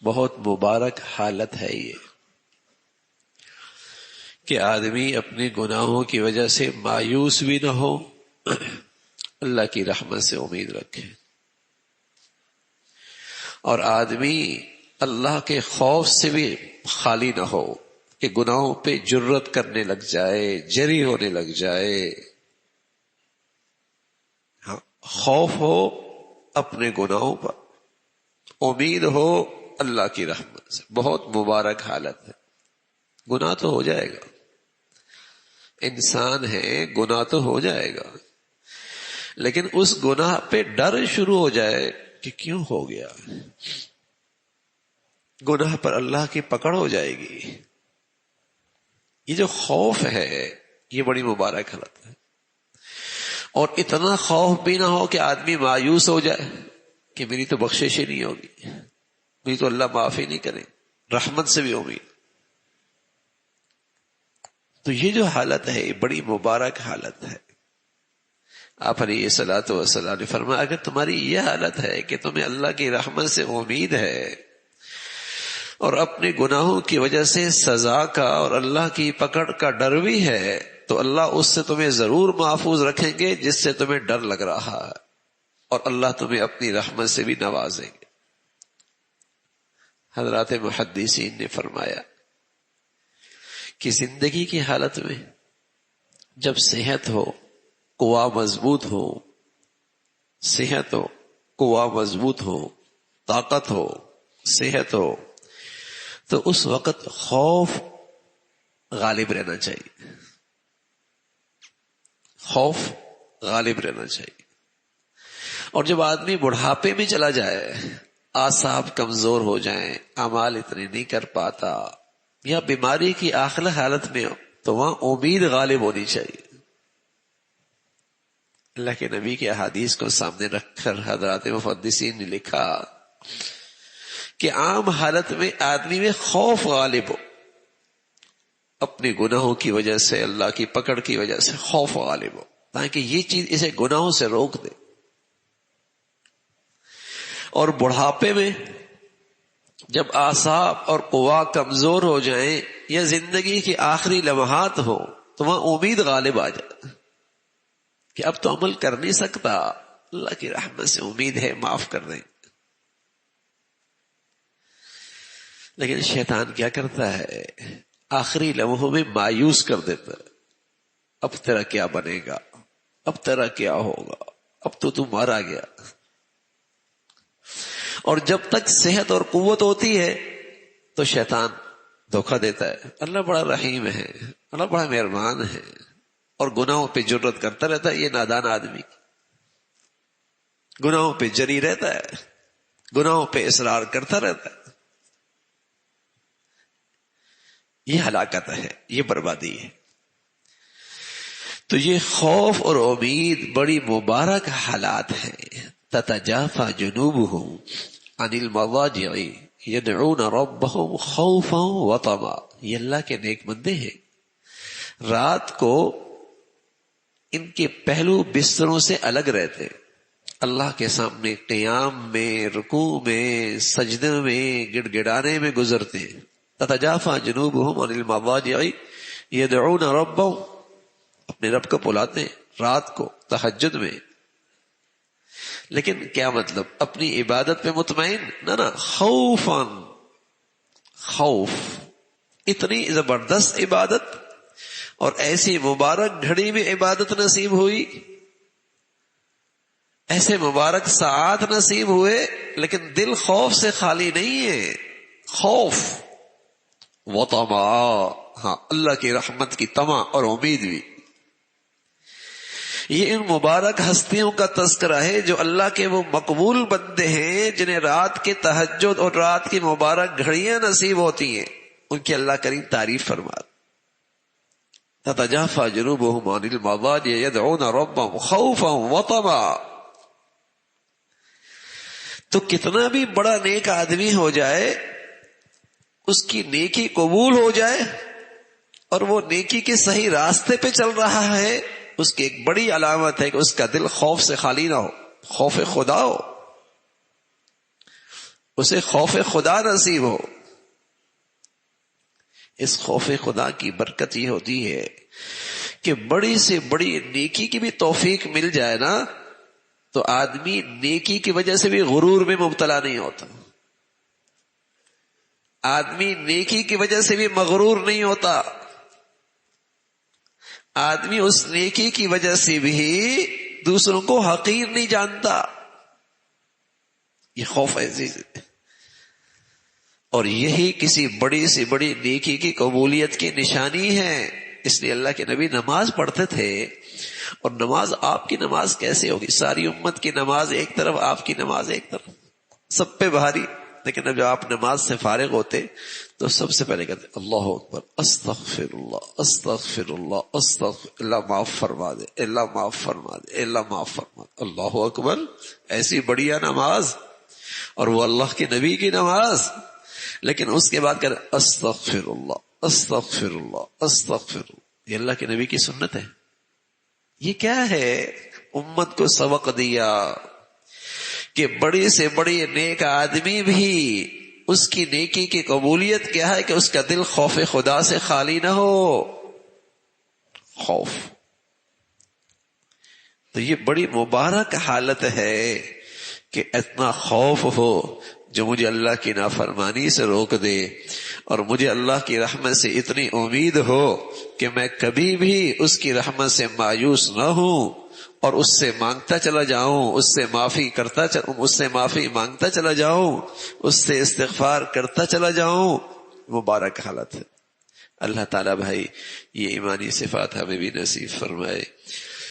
بہت مبارک حالت ہے یہ کہ آدمی اپنے گناہوں کی وجہ سے مایوس بھی نہ ہو، اللہ کی رحمت سے امید رکھے، اور آدمی اللہ کے خوف سے بھی خالی نہ ہو کہ گناہوں پہ جرت کرنے لگ جائے، جری ہونے لگ جائے۔ خوف ہو اپنے گناہوں پر، امید ہو اللہ کی رحمت سے۔ بہت مبارک حالت ہے۔ گناہ تو ہو جائے گا، انسان ہے، گناہ تو ہو جائے گا، لیکن اس گناہ پہ ڈر شروع ہو جائے کہ کیوں ہو گیا، گناہ پر اللہ کی پکڑ ہو جائے گی۔ یہ جو خوف ہے یہ بڑی مبارک حالت ہے، اور اتنا خوف بھی نہ ہو کہ آدمی مایوس ہو جائے کہ میری تو بخشش ہی نہیں ہوگی، میری تو اللہ معاف ہی نہیں کرے، رحمت سے بھی امید۔ تو یہ جو حالت ہے یہ بڑی مبارک حالت ہے۔ آپ علیہ الصلوۃ والسلام نے فرمایا اگر تمہاری یہ حالت ہے کہ تمہیں اللہ کی رحمت سے امید ہے اور اپنے گناہوں کی وجہ سے سزا کا اور اللہ کی پکڑ کا ڈر بھی ہے، تو اللہ اس سے تمہیں ضرور محفوظ رکھیں گے جس سے تمہیں ڈر لگ رہا ہے، اور اللہ تمہیں اپنی رحمت سے بھی نوازیں گے۔ حضرات محدثین نے فرمایا کہ زندگی کی حالت میں جب صحت ہو، قوا مضبوط ہو، صحت ہو، قوا مضبوط ہو، طاقت ہو، صحت ہو، تو اس وقت خوف غالب رہنا چاہیے، خوف غالب رہنا چاہیے۔ اور جب آدمی بڑھاپے میں چلا جائے، اعصاب کمزور ہو جائیں، اعمال اتنے نہیں کر پاتا، یا بیماری کی آخر حالت میں ہو، تو وہاں امید غالب ہونی چاہیے۔ اللہ کے نبی کے احادیث کو سامنے رکھ کر حضرات محدثین نے لکھا کہ عام حالت میں آدمی میں خوف غالب ہو، اپنے گناہوں کی وجہ سے، اللہ کی پکڑ کی وجہ سے خوف غالب ہو، تاکہ یہ چیز اسے گناہوں سے روک دے۔ اور بڑھاپے میں جب اعصاب اور قوا کمزور ہو جائیں یا زندگی کی آخری لمحات ہو، تو وہاں امید غالب آ جائے کہ اب تو عمل کر نہیں سکتا، اللہ کی رحمت سے امید ہے معاف کر دیں۔ لیکن شیطان کیا کرتا ہے، آخری لمحوں میں مایوس کر دیتا ہے، اب تیرا کیا بنے گا، اب تیرا کیا ہوگا، اب تو مارا گیا۔ اور جب تک صحت اور قوت ہوتی ہے تو شیطان دھوکہ دیتا ہے، اللہ بڑا رحیم ہے، اللہ بڑا مہربان ہے، اور گناہوں پہ جرت کرتا رہتا ہے۔ یہ نادان آدمی گناہوں پہ جری رہتا ہے، گناہوں پہ اصرار کرتا رہتا ہے۔ یہ ہلاکت ہے، یہ بربادی ہے۔ تو یہ خوف اور امید بڑی مبارک حالات ہیں۔ تتجافى جنوبهم عن المضاجع يدعون ربهم خوفا وطمعا، یہ اللہ کے نیک بندے ہیں، رات کو ان کے پہلو بستروں سے الگ رہتے، اللہ کے سامنے قیام میں، رکوع میں، سجدے میں، گڑ گڑانے میں گزرتے ہیں۔ تتجافى جنوبهم عن المضاجع يدعون ربهم، اپنے رب کو بلاتے ہیں رات کو تہجد میں۔ لیکن کیا مطلب، اپنی عبادت پہ مطمئن نہ خوفاً، خوف، اتنی زبردست عبادت اور ایسی مبارک گھڑی میں عبادت نصیب ہوئی، ایسے مبارک ساعات نصیب ہوئے، لیکن دل خوف سے خالی نہیں ہے۔ خوف وطمع، ہاں اللہ کی رحمت کی طمع اور امید بھی۔ یہ ان مبارک ہستیوں کا تذکرہ ہے جو اللہ کے وہ مقبول بندے ہیں جنہیں رات کے تہجد اور رات کی مبارک گھڑیاں نصیب ہوتی ہیں، ان کی اللہ کریم تعریف فرماتا۔ تتجافى جنوبهم عن المضاجع يدعون ربهم خوفا وطمعا۔ تو کتنا بھی بڑا نیک آدمی ہو جائے، اس کی نیکی قبول ہو جائے اور وہ نیکی کے صحیح راستے پہ چل رہا ہے، اس کی ایک بڑی علامت ہے کہ اس کا دل خوف سے خالی نہ ہو، خوف خدا ہو۔ اسے خوف خدا نصیب ہو. اس خوف خدا کی برکت یہ ہوتی ہے کہ بڑی سے بڑی نیکی کی بھی توفیق مل جائے نا تو آدمی نیکی کی وجہ سے بھی غرور میں مبتلا نہیں ہوتا. آدمی نیکی کی وجہ سے بھی مغرور نہیں ہوتا. آدمی اس نیکی کی وجہ سے بھی دوسروں کو حقیر نہیں جانتا. یہ خوف عزیز ہے. اور یہی کسی بڑی سے بڑی نیکی کی قبولیت کی نشانی ہے. اس لیے اللہ کے نبی نماز پڑھتے تھے. اور نماز آپ کی نماز کیسے ہوگی؟ ساری امت کی نماز ایک طرف، آپ کی نماز ایک طرف، سب پہ بھاری. لیکن جب آپ نماز سے فارغ ہوتے تو سب سے پہلے کہتے اللہ اکبر، استغفر اللہ، استغفر اللہ، استغفر اللہ، معاف فرما دے، اللہ معاف فرما دے، اللہ معاف فرما دے. اللہ اکبر. ایسی بڑھیا نماز، اور وہ اللہ کے نبی کی نماز. لیکن اس کے بعد کہتے استغفر اللہ، استغفر اللہ، استغفر اللہ. یہ اللہ کے نبی کی سنت ہے. یہ کیا ہے؟ امت کو سبق دیا کہ بڑی سے بڑی نیک آدمی بھی اس کی نیکی کی قبولیت کیا ہے کہ اس کا دل خوف خدا سے خالی نہ ہو. خوف تو یہ بڑی مبارک حالت ہے کہ اتنا خوف ہو جو مجھے اللہ کی نافرمانی سے روک دے، اور مجھے اللہ کی رحمت سے اتنی امید ہو کہ میں کبھی بھی اس کی رحمت سے مایوس نہ ہوں، اور اس سے مانگتا چلا جاؤں، اس سے معافی مانگتا چلا جاؤں، اس سے استغفار کرتا چلا جاؤں. مبارک حالت ہے. اللہ تعالیٰ بھائی یہ ایمانی صفات ہمیں بھی نصیب فرمائے.